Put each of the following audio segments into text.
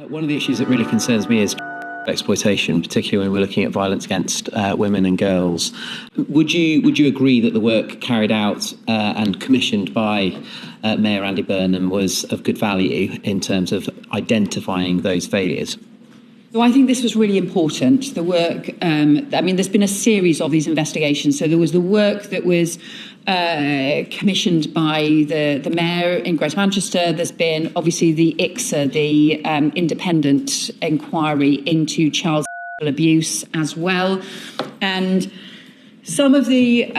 One of the issues that really concerns me is exploitation, particularly when we're looking at violence against women and girls. Would you agree that the work carried out and commissioned by Mayor Andy Burnham was of good value in terms of identifying those failures? So I think this was really important, the work. There's been a series of these investigations. So there was the work that was commissioned by the Mayor in Greater Manchester. There's been, obviously, the ICSA, the independent inquiry into child abuse as well. And some of the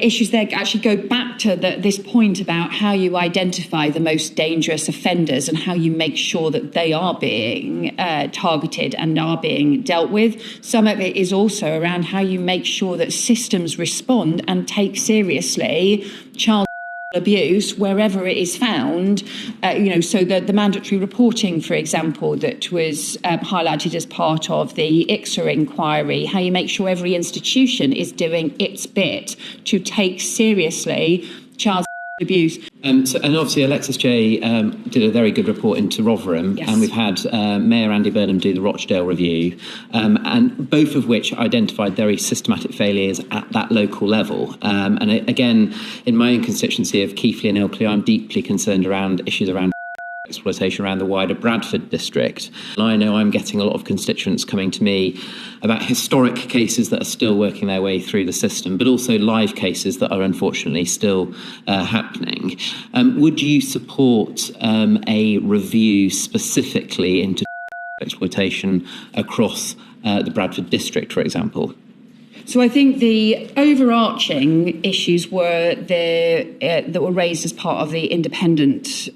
issues there actually go back to this point about how you identify the most dangerous offenders and how you make sure that they are being targeted and are being dealt with. Some of it is also around how you make sure that systems respond and take seriously child abuse wherever it is found, so the mandatory reporting, for example, that was highlighted as part of the ICSA inquiry, how you make sure every institution is doing its bit to take seriously child abuse. And obviously Alexis J did a very good report into Rotherham, yes. And we've had Mayor Andy Burnham do the Rochdale review, and both of which identified very systematic failures at that local level. And again, in my own constituency of Keighley and Ilkley, I'm deeply concerned around issues around exploitation around the wider Bradford district. And I know I'm getting a lot of constituents coming to me about historic cases that are still working their way through the system, but also live cases that are unfortunately still happening. Would you support a review specifically into exploitation across the Bradford district, for example? So I think the overarching issues were that were raised as part of the independent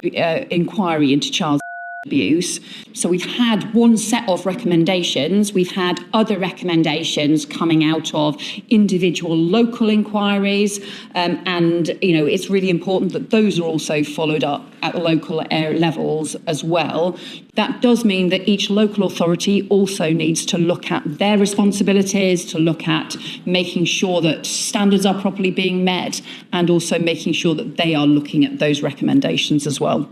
inquiry into child abuse. So we've had one set of recommendations. We've had other recommendations coming out of individual local inquiries. And it's really important that those are also followed up at the local levels as well. That does mean that each local authority also needs to look at their responsibilities, to look at making sure that standards are properly being met, and also making sure that they are looking at those recommendations as well.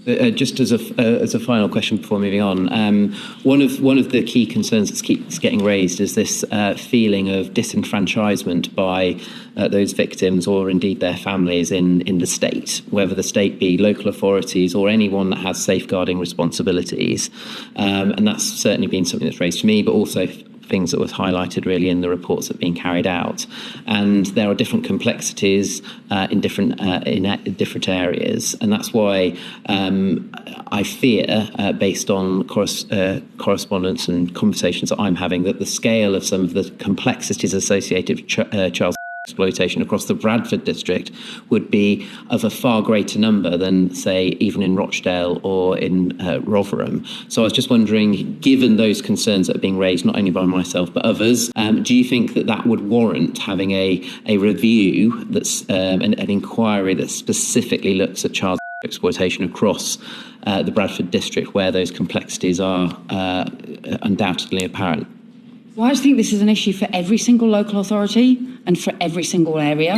Just as a final question before moving on, one of the key concerns that keeps getting raised is this feeling of disenfranchisement by those victims or indeed their families in the state, whether the state be local authorities or anyone that has safeguarding responsibilities. And that's certainly been something that's raised to me, but also things that was highlighted really in the reports that are being carried out. And there are different complexities in different areas. And that's why I fear, based on correspondence and conversations that I'm having, that the scale of some of the complexities associated with child exploitation across the Bradford district would be of a far greater number than, say, even in Rochdale or in Rotherham. So I was just wondering, given those concerns that are being raised, not only by myself but others, do you think that would warrant having a review that's an inquiry that specifically looks at child exploitation across the Bradford district, where those complexities are undoubtedly apparent? Well, I just think this is an issue for every single local authority and for every single area.